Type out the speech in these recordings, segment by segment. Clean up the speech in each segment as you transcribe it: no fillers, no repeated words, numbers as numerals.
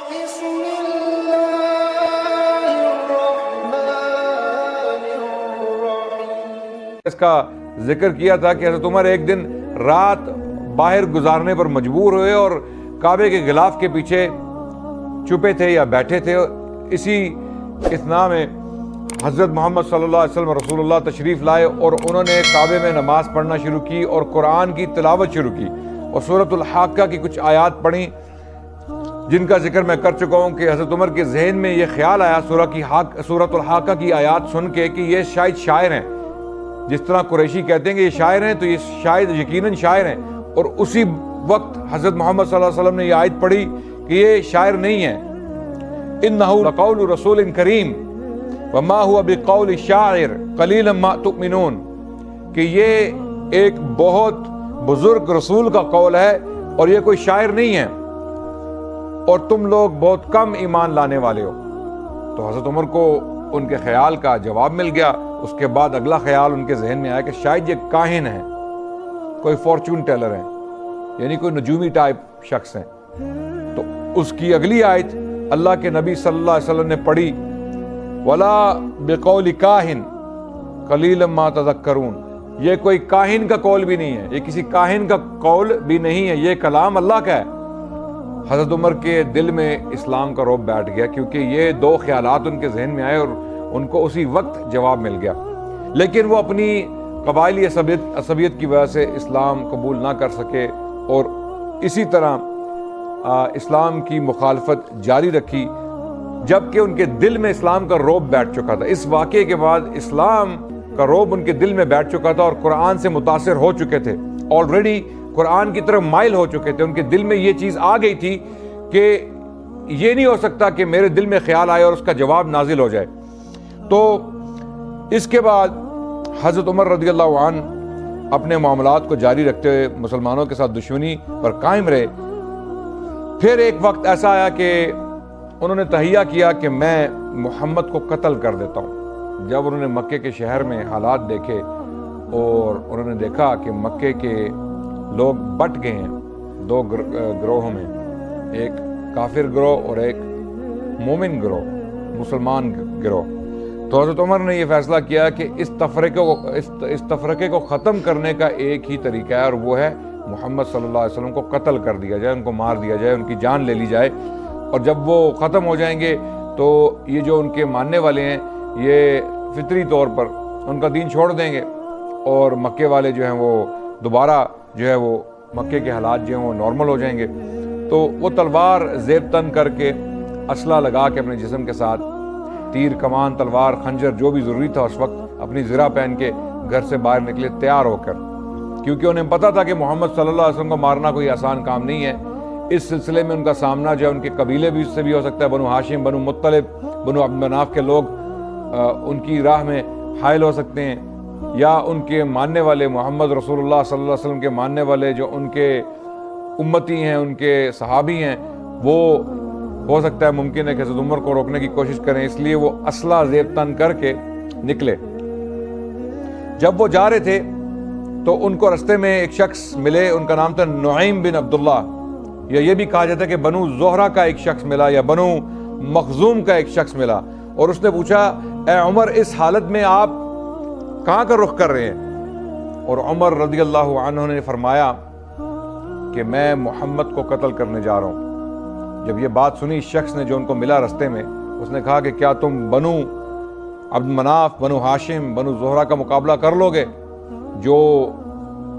بسم الله الرحمن الرحيم۔ اس کا ذکر کیا تھا کہ حضرت عمر ایک دن رات باہر گزارنے پر مجبور ہوئے اور کعبے کے غلاف کے پیچھے چھپے تھے یا بیٹھے تھے۔ اسی اثناء میں حضرت محمد صلی اللہ علیہ وسلم رسول اللہ تشریف لائے اور انہوں نے کعبے میں نماز پڑھنا شروع کی اور قرآن کی تلاوت شروع کی اور سورۃ الحاقہ کی کچھ آیات پڑھیں، جن کا ذکر میں کر چکا ہوں کہ حضرت عمر کے ذہن میں یہ خیال آیا سورۃ الحاقہ کی آیات سن کے کہ یہ شاید شاعر ہیں، جس طرح قریشی کہتے ہیں کہ یہ شاعر ہیں تو یہ شاید یقیناً شاعر ہیں، اور اسی وقت حضرت محمد صلی اللہ علیہ وسلم نے یہ آیت پڑھی کہ یہ شاعر نہیں ہیں، انہ لقول رسول کریم وما هو بقول شاعر قلیلا ما تؤمنون، کہ یہ ایک بہت بزرگ رسول کا قول ہے اور یہ کوئی شاعر نہیں ہے اور تم لوگ بہت کم ایمان لانے والے ہو۔ تو حضرت عمر کو ان کے خیال کا جواب مل گیا۔ اس کے بعد اگلا خیال ان کے ذہن میں آیا کہ شاید یہ کاہن ہیں، کوئی فارچون ٹیلر ہیں، یعنی کوئی نجومی ٹائپ شخص ہیں۔ تو اس کی اگلی آیت اللہ کے نبی صلی اللہ علیہ وسلم نے پڑھی، وَلَا بِقَوْلِ كَاهِنْ قَلِيلًا مَا تَذَكَّرُونَ، یہ کوئی کاہن کا قول بھی نہیں ہے، یہ کسی کاہن کا قول بھی نہیں ہے، یہ کلام اللہ کا ہے۔ حضرت عمر کے دل میں اسلام کا رعب بیٹھ گیا، کیونکہ یہ دو خیالات ان کے ذہن میں آئے اور ان کو اسی وقت جواب مل گیا، لیکن وہ اپنی قبائلی عصبیت کی وجہ سے اسلام قبول نہ کر سکے اور اسی طرح اسلام کی مخالفت جاری رکھی، جبکہ ان کے دل میں اسلام کا رعب بیٹھ چکا تھا۔ اس واقعے کے بعد اسلام کا رعب ان کے دل میں بیٹھ چکا تھا اور قرآن سے متاثر ہو چکے تھے، آلریڈی قرآن کی طرف مائل ہو چکے تھے۔ ان کے دل میں یہ چیز آ گئی تھی کہ یہ نہیں ہو سکتا کہ میرے دل میں خیال آئے اور اس کا جواب نازل ہو جائے۔ تو اس کے بعد حضرت عمر رضی اللہ عنہ اپنے معاملات کو جاری رکھتے ہوئے مسلمانوں کے ساتھ دشمنی پر قائم رہے۔ پھر ایک وقت ایسا آیا کہ انہوں نے تہیہ کیا کہ میں محمد کو قتل کر دیتا ہوں۔ جب انہوں نے مکے کے شہر میں حالات دیکھے اور انہوں نے دیکھا کہ مکے کے لوگ بٹ گئے ہیں دو گروہوں میں، ایک کافر گروہ اور ایک مومن گروہ، مسلمان گروہ، تو حضرت عمر نے یہ فیصلہ کیا کہ اس تفرقے کو ختم کرنے کا ایک ہی طریقہ ہے اور وہ ہے محمد صلی اللہ علیہ وسلم کو قتل کر دیا جائے، ان کو مار دیا جائے، ان کی جان لے لی جائے، اور جب وہ ختم ہو جائیں گے تو یہ جو ان کے ماننے والے ہیں یہ فطری طور پر ان کا دین چھوڑ دیں گے اور مکے والے جو ہیں وہ دوبارہ جو ہے وہ مکے کے حالات جو ہیں وہ نارمل ہو جائیں گے۔ تو وہ تلوار زیب تن کر کے، اسلحہ لگا کے اپنے جسم کے ساتھ، تیر کمان تلوار خنجر جو بھی ضروری تھا اس وقت، اپنی زرہ پہن کے گھر سے باہر نکلے تیار ہو کر، کیونکہ انہیں پتہ تھا کہ محمد صلی اللہ علیہ وسلم کو مارنا کوئی آسان کام نہیں ہے۔ اس سلسلے میں ان کا سامنا جو ہے ان کے قبیلے بھی سے بھی ہو سکتا ہے، بنو ہاشم، بنو مطلب، بنو عبد مناف کے لوگ ان کی راہ میں حائل ہو سکتے ہیں، یا ان کے ماننے والے محمد رسول اللہ صلی اللہ علیہ وسلم کے ماننے والے جو ان کے امتی ہیں، ان کے صحابی ہیں، وہ ہو سکتا ہے ممکن ہے کہ حضرت عمر کو روکنے کی کوشش کریں، اس لیے وہ اسلحہ زیب تن کر کے نکلے۔ جب وہ جا رہے تھے تو ان کو رستے میں ایک شخص ملے، ان کا نام تھا نعیم بن عبداللہ، یا یہ بھی کہا جاتا ہے کہ بنو زہرہ کا ایک شخص ملا یا بنو مخزوم کا ایک شخص ملا، اور اس نے پوچھا اے عمر اس حالت میں آپ کہاں کا رخ کر رہے ہیں؟ اور عمر رضی اللہ عنہ نے فرمایا کہ میں محمد کو قتل کرنے جا رہا ہوں۔ جب یہ بات سنی اس شخص نے جو ان کو ملا رستے میں، اس نے کہا کہ کیا تم بنو عبد مناف، بنو ہاشم، بنو زہرہ کا مقابلہ کر لو گے، جو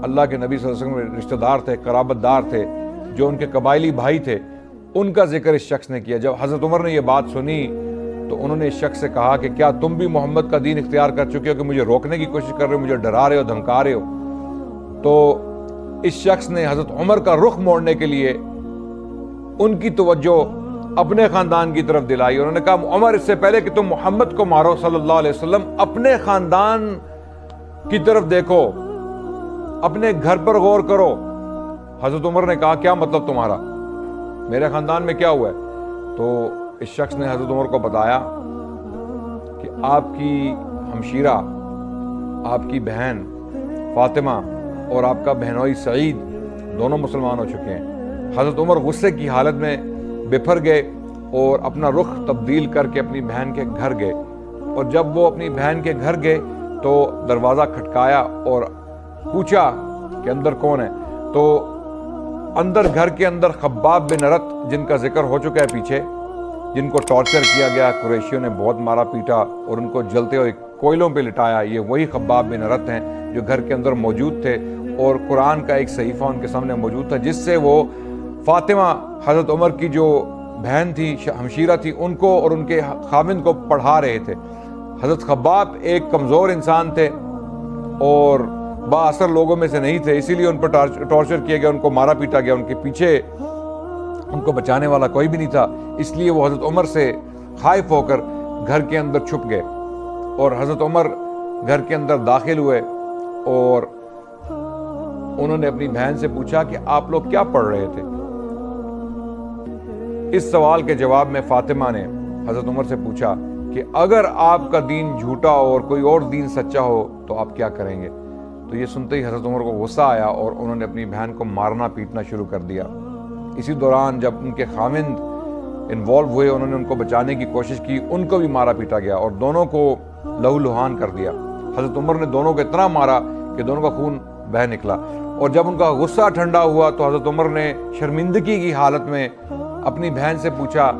اللہ کے نبی صلی اللہ علیہ وسلم کے رشتہ دار تھے، قرابت دار تھے، جو ان کے قبائلی بھائی تھے، ان کا ذکر اس شخص نے کیا۔ جب حضرت عمر نے یہ بات سنی تو انہوں نے اس شخص سے کہا کہ کیا تم بھی محمد کا دین اختیار کر چکے ہو کہ مجھے روکنے کی کوشش کر رہے ہو، مجھے ڈرا رہے ہو، دھمکا رہے ہو؟ تو اس شخص نے حضرت عمر کا رخ موڑنے کے لیے ان کی توجہ اپنے خاندان کی طرف دلائی۔ انہوں نے کہا عمر اس سے پہلے کہ تم محمد کو مارو صلی اللہ علیہ وسلم، اپنے خاندان کی طرف دیکھو، اپنے گھر پر غور کرو۔ حضرت عمر نے کہا کیا مطلب تمہارا، میرے خاندان میں کیا ہوا ہے؟ تو اس شخص نے حضرت عمر کو بتایا کہ آپ کی ہمشیرہ، آپ کی بہن فاطمہ اور آپ کا بہنوئی سعید دونوں مسلمان ہو چکے ہیں۔ حضرت عمر غصے کی حالت میں بپھر گئے اور اپنا رخ تبدیل کر کے اپنی بہن کے گھر گئے، اور جب وہ اپنی بہن کے گھر گئے تو دروازہ کھٹکایا اور پوچھا کہ اندر کون ہے، تو اندر گھر کے اندر خباب بن ارت، جن کا ذکر ہو چکا ہے پیچھے، جن کو ٹارچر کیا گیا، قریشیوں نے بہت مارا پیٹا اور ان کو جلتے ہوئے کوئلوں پہ لٹایا، یہ وہی خباب بن ارت ہیں جو گھر کے اندر موجود تھے، اور قرآن کا ایک صحیفہ ان کے سامنے موجود تھا جس سے وہ فاطمہ حضرت عمر کی جو بہن تھی، ہمشیرہ تھی، ان کو اور ان کے خاوند کو پڑھا رہے تھے۔ حضرت خباب ایک کمزور انسان تھے اور با اثر لوگوں میں سے نہیں تھے، اسی لیے ان پر ٹارچر کیا گیا، ان کو مارا پیٹا گیا، ان کے پیچھے ان کو بچانے والا کوئی بھی نہیں تھا، اس لیے وہ حضرت عمر سے خائف ہو کر گھر کے اندر چھپ گئے، اور حضرت عمر گھر کے اندر داخل ہوئے اور انہوں نے اپنی بہن سے پوچھا کہ آپ لوگ کیا پڑھ رہے تھے؟ اس سوال کے جواب میں فاطمہ نے حضرت عمر سے پوچھا کہ اگر آپ کا دین جھوٹا اور کوئی اور دین سچا ہو تو آپ کیا کریں گے؟ تو یہ سنتے ہی حضرت عمر کو غصہ آیا اور انہوں نے اپنی بہن کو مارنا پیٹنا شروع کر دیا۔ اسی دوران جب ان کے خاوند انوالو ہوئے، انہوں نے ان کو بچانے کی کوشش کی، ان کو بھی مارا پیٹا گیا اور دونوں کو لہو لہان کر دیا۔ حضرت عمر نے دونوں کو اتنا مارا کہ دونوں کا خون بہہ نکلا، اور جب ان کا غصہ ٹھنڈا ہوا تو حضرت عمر نے شرمندگی کی حالت میں اپنی بہن سے پوچھا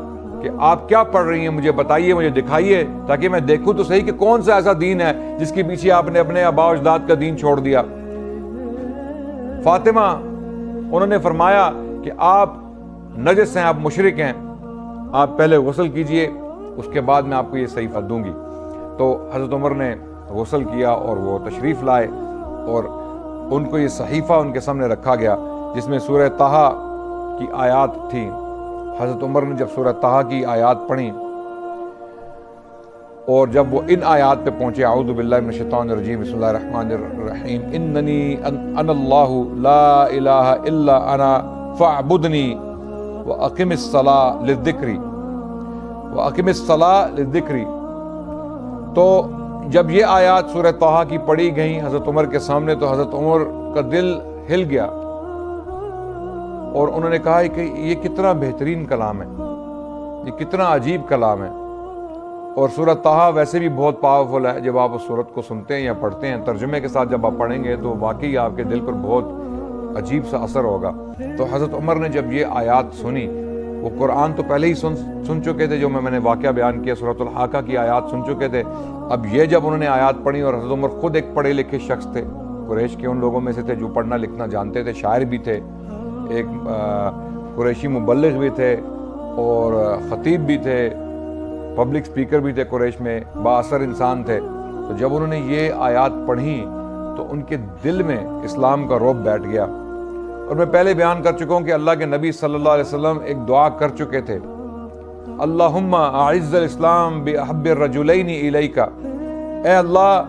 کہ آپ کیا پڑھ رہی ہیں، مجھے بتائیے، مجھے دکھائیے تاکہ میں دیکھوں تو صحیح کہ کون سا ایسا دین ہے جس کے پیچھے آپ نے اپنے آباء و اجداد کا دین چھوڑ دیا۔ فاطمہ انہوں نے فرمایا کہ آپ نجس ہیں، آپ مشرک ہیں، آپ پہلے غسل کیجئے، اس کے بعد میں آپ کو یہ صحیفہ دوں گی۔ تو حضرت عمر نے غسل کیا اور وہ تشریف لائے اور ان کو یہ صحیفہ ان کے سامنے رکھا گیا جس میں سورہ طٰہٰ کی آیات تھیں۔ حضرت عمر نے جب سورہ طٰہٰ کی آیات پڑھی اور جب وہ ان آیات پہ پہنچے، اعوذ باللہ من الشیطان الرجیم، بسم اللہ الرحمن الرحیم، اننی انا اللہ لا الہ الا انا فاعبدنی واقم الصلاۃ للذکر واقم الصلاۃ للذکر، تو جب یہ آیات سورہ طٰہٰ کی پڑھی گئیں حضرت عمر کے سامنے تو حضرت عمر کا دل ہل گیا اور انہوں نے کہا کہ یہ کتنا بہترین کلام ہے، یہ کتنا عجیب کلام ہے، اور سورہ طٰہٰ ویسے بھی بہت پاورفل ہے۔ جب آپ اس سورت کو سنتے ہیں یا پڑھتے ہیں ترجمے کے ساتھ جب آپ پڑھیں گے تو واقعی آپ کے دل پر بہت عجیب سا اثر ہوگا۔ تو حضرت عمر نے جب یہ آیات سنی، وہ قرآن تو پہلے ہی سن چکے تھے، جو میں نے واقعہ بیان کیا، سورۃ الحاقہ کی آیات سن چکے تھے، اب یہ جب انہوں نے آیات پڑھی، اور حضرت عمر خود ایک پڑھے لکھے شخص تھے، قریش کے ان لوگوں میں سے تھے جو پڑھنا لکھنا جانتے تھے، شاعر بھی تھے، ایک قریشی مبلغ بھی تھے اور خطیب بھی تھے، پبلک سپیکر بھی تھے، قریش میں با اثر انسان تھے۔ تو جب انہوں نے یہ آیات پڑھی تو ان کے دل میں اسلام کا رعب بیٹھ گیا، اور میں پہلے بیان کر چکا ہوں کہ اللہ کے نبی صلی اللہ علیہ وسلم ایک دعا کر چکے تھے، اللہم اعز الاسلام باحب الرجلین الیک، اے اللہ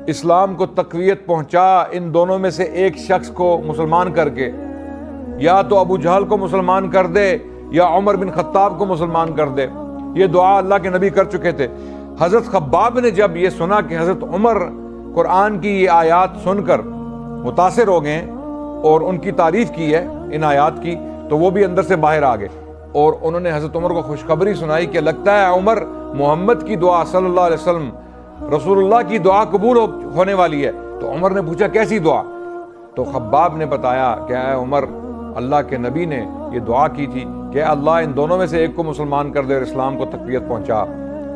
اسلام کو تقویت پہنچا ان دونوں میں سے ایک شخص کو مسلمان کر کے، یا تو ابو جہل کو مسلمان کر دے یا عمر بن خطاب کو مسلمان کر دے۔ یہ دعا اللہ کے نبی کر چکے تھے۔ حضرت خباب نے جب یہ سنا کہ حضرت عمر قرآن کی یہ آیات سن کر متاثر ہو گئے اور ان کی تعریف کی ہے ان آیات کی، تو وہ بھی اندر سے باہر آ گئے اور انہوں نے حضرت عمر کو خوشخبری سنائی کہ لگتا ہے عمر محمد کی دعا صلی اللہ علیہ وسلم، رسول اللہ کی دعا قبول ہونے والی ہے۔ تو عمر نے پوچھا کیسی دعا؟ تو خباب نے بتایا کہ اے عمر، اللہ کے نبی نے یہ دعا کی تھی کہ اللہ ان دونوں میں سے ایک کو مسلمان کر دے اور اسلام کو تقویت پہنچا،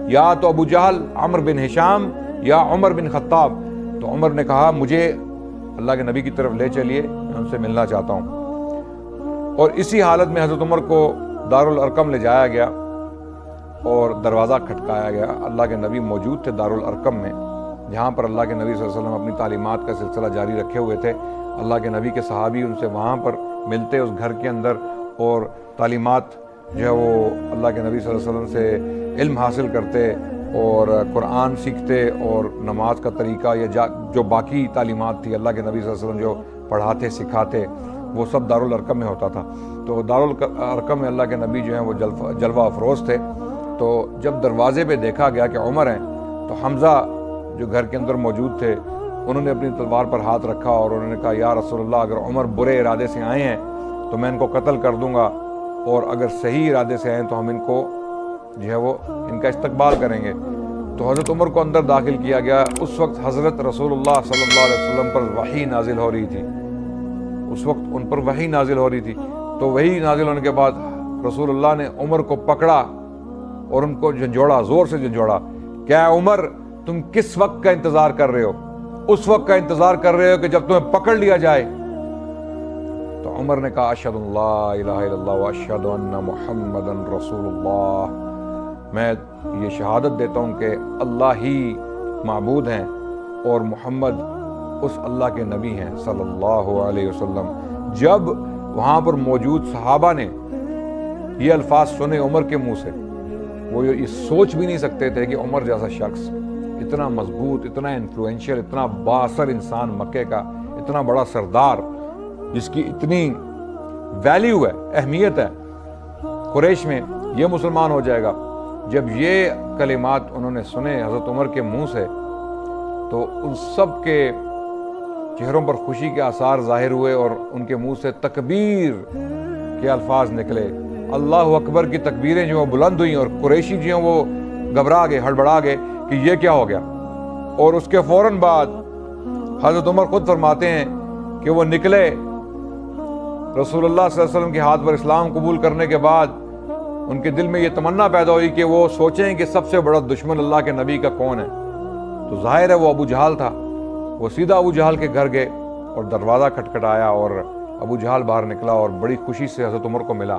یا تو ابو جہل عمر بن ہشام یا عمر بن خطاب۔ تو عمر نے کہا مجھے اللہ کے نبی کی طرف لے چلیے، میں ان سے ملنا چاہتا ہوں۔ اور اسی حالت میں حضرت عمر کو دارالارقم لے جایا گیا اور دروازہ کھٹکایا گیا۔ اللہ کے نبی موجود تھے دارالارقم میں، جہاں پر اللہ کے نبی صلی اللہ علیہ وسلم اپنی تعلیمات کا سلسلہ جاری رکھے ہوئے تھے۔ اللہ کے نبی کے صحابی ان سے وہاں پر ملتے اس گھر کے اندر اور تعلیمات جو ہے وہ اللہ کے نبی صلی اللہ علیہ وسلم سے علم حاصل کرتے اور قرآن سیکھتے، اور نماز کا طریقہ یا جو باقی تعلیمات تھی اللہ کے نبی صلی اللہ علیہ وسلم جو پڑھاتے سکھاتے، وہ سب دارالارقم میں ہوتا تھا۔ تو دارالارقم میں اللہ کے نبی جو ہیں وہ جلوہ افروز تھے۔ تو جب دروازے پہ دیکھا گیا کہ عمر ہیں تو حمزہ جو گھر کے اندر موجود تھے انہوں نے اپنی تلوار پر ہاتھ رکھا اور انہوں نے کہا یا رسول اللہ، اگر عمر برے ارادے سے آئے ہیں تو میں ان کو قتل کر دوں گا، اور اگر صحیح ارادے سے آئے ہیں تو ہم ان کو جو ہے وہ ان کا استقبال کریں گے۔ تو حضرت عمر کو اندر داخل کیا گیا۔ اس وقت حضرت رسول اللہ صلی اللہ علیہ وسلم پر وحی نازل ہو رہی تھی، اس وقت ان پر وحی نازل ہو رہی تھی۔ تو وحی نازل ہونے کے بعد رسول اللہ نے عمر کو پکڑا اور ان کو جھنجھوڑا، زور سے جھنجھوڑا۔ کیا عمر تم کس وقت کا انتظار کر رہے ہو؟ اس وقت کا انتظار کر رہے ہو کہ جب تمہیں پکڑ لیا جائے۔ تو عمر نے کہا اشہد ان لا الہ الا اللہ واشہد ان محمد رسول اللہ، میں یہ شہادت دیتا ہوں کہ اللہ ہی معبود ہیں اور محمد اس اللہ کے نبی ہیں صلی اللہ علیہ وسلم۔ جب وہاں پر موجود صحابہ نے یہ الفاظ سنے عمر کے منہ سے، وہ یہ سوچ بھی نہیں سکتے تھے کہ عمر جیسا شخص، اتنا مضبوط، اتنا انفلوئنشل، اتنا بااثر انسان مکے کا، اتنا بڑا سردار جس کی اتنی ویلیو ہے، اہمیت ہے قریش میں، یہ مسلمان ہو جائے گا۔ جب یہ کلمات انہوں نے سنے حضرت عمر کے منہ سے تو ان سب کے چہروں پر خوشی کے آثار ظاہر ہوئے اور ان کے منہ سے تکبیر کے الفاظ نکلے، اللہ اکبر کی تکبیریں جو بلند ہوئیں، اور قریشی جو وہ گھبرا گئے، ہڑبڑا گئے کہ یہ کیا ہو گیا۔ اور اس کے فوراً بعد حضرت عمر خود فرماتے ہیں کہ وہ نکلے، رسول اللہ صلی اللہ علیہ وسلم کے ہاتھ پر اسلام قبول کرنے کے بعد ان کے دل میں یہ تمنا پیدا ہوئی کہ وہ سوچیں کہ سب سے بڑا دشمن اللہ کے نبی کا کون ہے۔ تو ظاہر ہے وہ ابو جہل تھا۔ وہ سیدھا ابو جہل کے گھر گئے اور دروازہ کھٹکھٹایا، اور ابو جہل باہر نکلا اور بڑی خوشی سے حضرت عمر کو ملا،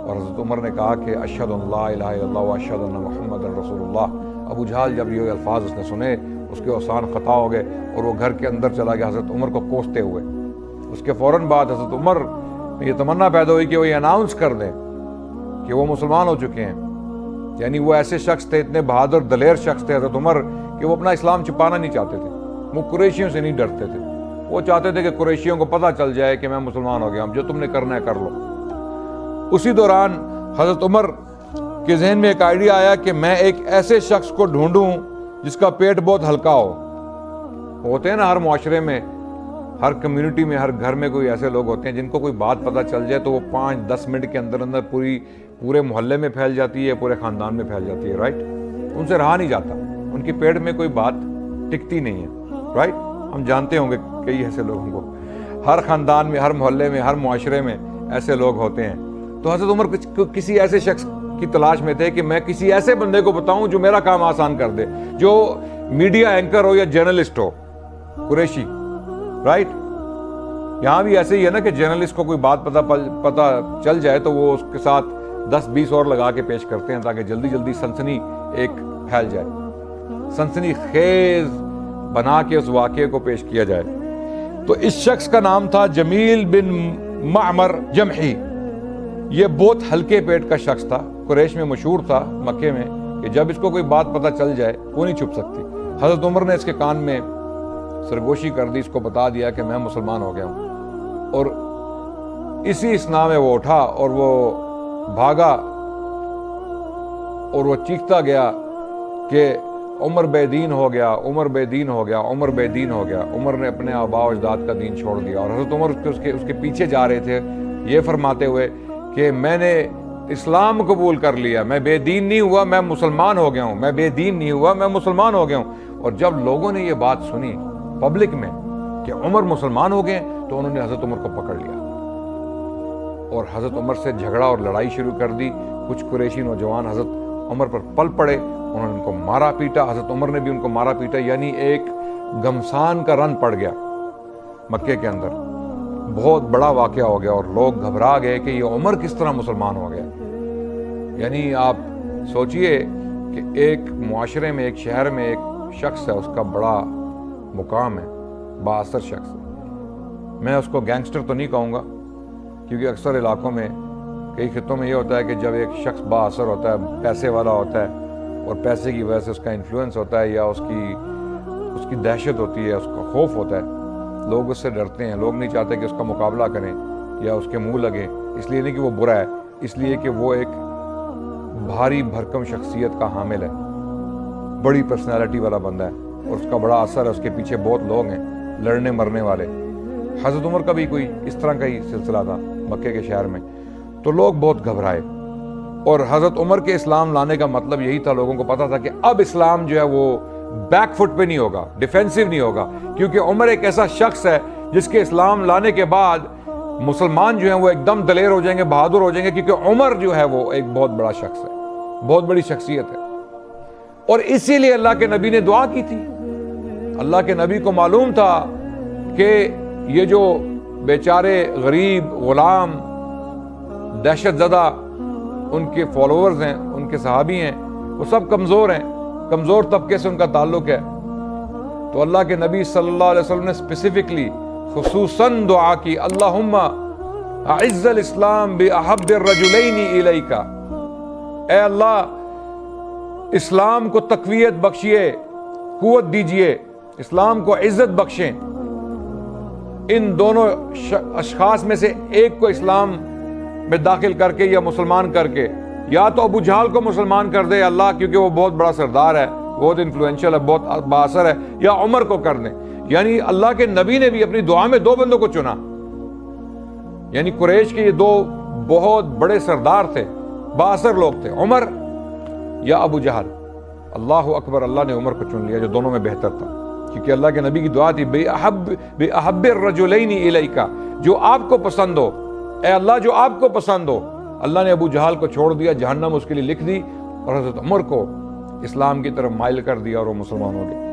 اور حضرت عمر نے کہا کہ اشہد ان لا الہ الا اللہ واشہد ان محمد رسول اللہ۔ ابو جہل جب یہ الفاظ اس نے سنے، اس کے اوسان خطا ہو گئے اور وہ گھر کے اندر چلا گیا حضرت عمر کو کوستے ہوئے۔ اس کے فوراً بعد حضرت عمر میں یہ تمنا پیدا ہوئی کہ وہ یہ اناؤنس کر دیں کہ وہ مسلمان ہو چکے ہیں۔ یعنی وہ ایسے شخص تھے، اتنے بہادر دلیر شخص تھے حضرت عمر، کہ وہ اپنا اسلام چھپانا نہیں چاہتے تھے۔ وہ قریشیوں سے نہیں ڈرتے تھے، وہ چاہتے تھے کہ قریشیوں کو پتہ چل جائے کہ میں مسلمان ہو گیا ہوں، جو تم نے کرنا ہے کر لو۔ اسی دوران حضرت عمر کے ذہن میں ایک آئیڈیا آیا کہ میں ایک ایسے شخص کو ڈھونڈوں جس کا پیٹ بہت ہلکا ہو۔ ہوتے ہیں نا ہر معاشرے میں، ہر کمیونٹی میں، ہر گھر میں کوئی ایسے لوگ ہوتے ہیں جن کو کوئی بات پتہ چل جائے تو وہ 5-10 منٹ کے اندر اندر پورے محلے میں پھیل جاتی ہے، پورے خاندان میں پھیل جاتی ہے، رائٹ؟ ان سے رہا نہیں جاتا، ان کی پیٹ میں کوئی بات ٹکتی نہیں ہے، رائٹ؟ ہم جانتے ہوں گے کئی ایسے لوگوں کو، ہر خاندان میں، ہر محلے میں، ہر معاشرے میں ایسے لوگ ہوتے ہیں۔ تو حضرت عمر کسی ایسے شخص کی تلاش میں تھے کہ میں کسی ایسے بندے کو بتاؤں جو میرا کام آسان کر دے، جو میڈیا اینکر ہو یا جرنلسٹ ہو، قریشی، رائٹ؟ یہاں بھی ایسے ہی ہے نا کہ جرنلسٹ کو کوئی بات پتہ چل جائے تو وہ اس کے ساتھ 10-20 اور لگا کے پیش کرتے ہیں تاکہ جلدی جلدی سنسنی ایک پھیل جائے، سنسنی خیز بنا کے اس واقعے کو پیش کیا جائے۔ تو اس شخص کا نام تھا جمیل بن معمر جمحی۔ یہ بہت ہلکے پیٹ کا شخص تھا، قریش میں مشہور تھا مکے میں کہ جب اس کو کوئی بات پتہ چل جائے وہ نہیں چھپ سکتی۔ حضرت عمر نے اس کے کان میں سرگوشی کر دی، اس کو بتا دیا کہ میں مسلمان ہو گیا ہوں، اور اسی اسنا میں وہ اٹھا اور وہ بھاگا اور وہ چیختا گیا کہ عمر بے دین ہو گیا، عمر بے دین ہو گیا، عمر بے دین ہو گیا۔ عمر نے اپنے آباء و اجداد کا دین چھوڑ دیا، اور حضرت عمر اس کے پیچھے جا رہے تھے یہ فرماتے ہوئے کہ میں نے اسلام قبول کر لیا، میں بے دین نہیں ہوا، میں مسلمان ہو گیا ہوں، میں بے دین نہیں ہوا، میں مسلمان ہو گیا ہوں۔ اور جب لوگوں نے یہ بات سنی پبلک میں کہ عمر مسلمان ہو گئے تو انہوں نے حضرت عمر کو پکڑ لیا اور حضرت عمر سے جھگڑا اور لڑائی شروع کر دی۔ کچھ قریشی نوجوان حضرت عمر پر پل پڑے، انہوں نے ان کو مارا پیٹا، حضرت عمر نے بھی ان کو مارا پیٹا، یعنی ایک گھمسان کا رن پڑ گیا مکے کے اندر، بہت بڑا واقعہ ہو گیا، اور لوگ گھبرا گئے کہ یہ عمر کس طرح مسلمان ہو گیا۔ یعنی آپ سوچئے کہ ایک معاشرے میں، ایک شہر میں ایک شخص ہے، اس کا بڑا مقام ہے، بااثر شخص ہے۔ میں اس کو گینگسٹر تو نہیں کہوں گا، کیونکہ اکثر علاقوں میں، کئی خطوں میں یہ ہوتا ہے کہ جب ایک شخص بااثر ہوتا ہے، پیسے والا ہوتا ہے، اور پیسے کی وجہ سے اس کا انفلوئنس ہوتا ہے، یا اس کی دہشت ہوتی ہے، اس کا خوف ہوتا ہے، لوگ اس سے ڈرتے ہیں، لوگ نہیں چاہتے کہ اس کا مقابلہ کریں یا اس کے منہ لگیں، اس لیے نہیں کہ وہ برا ہے، اس لیے کہ وہ ایک بھاری بھرکم شخصیت کا حامل ہے، بڑی پرسنالٹی والا بندہ ہے، اور اس کا بڑا اثر ہے، اس کے پیچھے بہت لوگ ہیں لڑنے مرنے والے۔ حضرت عمر کا بھی کوئی اس طرح کا ہی سلسلہ تھا مکے کے شہر میں، تو لوگ بہت گھبرائے، اور حضرت عمر کے اسلام لانے کا مطلب یہی تھا، لوگوں کو پتا تھا کہ اب اسلام جو ہے وہ بیک فٹ پہ نہیں ہوگا، ڈیفینسو نہیں ہوگا، کیونکہ عمر ایک ایسا شخص ہے جس کے اسلام لانے کے بعد مسلمان جو ہیں وہ ایک دم دلیر ہو جائیں گے، بہادر ہو جائیں گے، کیونکہ عمر جو ہے وہ ایک بہت بڑا شخص ہے، بہت بڑی شخصیت ہے۔ اور اسی لیے اللہ کے نبی نے دعا کی تھی۔ اللہ کے نبی کو معلوم تھا کہ یہ جو بیچارے غریب غلام دہشت زدہ ان کے فالوورز ہیں، ان کے صحابی ہیں، وہ سب کمزور ہیں، کمزور طبقے سے ان کا تعلق ہے۔ تو اللہ کے نبی صلی اللہ علیہ وسلم نے اسپیسیفکلی خصوصاً دعا کی، اللہم اعز الاسلام باحب الرجلین الیک، اے اللہ اسلام کو تقویت بخشیے، قوت دیجئے، اسلام کو عزت بخشیں، ان دونوں اشخاص میں سے ایک کو اسلام میں داخل کر کے یا مسلمان کر کے، یا تو ابو جہل کو مسلمان کر دے اللہ، کیونکہ وہ بہت بڑا سردار ہے، بہت انفلوئنشل ہے، بہت بااثر ہے، یا عمر کو کر دیں۔ یعنی اللہ کے نبی نے بھی اپنی دعا میں دو بندوں کو چنا، یعنی قریش کے یہ دو بہت بڑے سردار تھے، بااثر لوگ تھے، عمر یا ابو جہل۔ اللہ اکبر، اللہ نے عمر کو چن لیا جو دونوں میں بہتر تھا، کیونکہ اللہ کے نبی کی دعا تھی بے احب الرجلین الیک، جو آپ کو پسند ہو، اے اللہ جو آپ کو پسند ہو۔ اللہ نے ابو جہل کو چھوڑ دیا، جہنم اس کے لیے لکھ دی، اور حضرت عمر کو اسلام کی طرف مائل کر دیا اور وہ مسلمان ہو گئے۔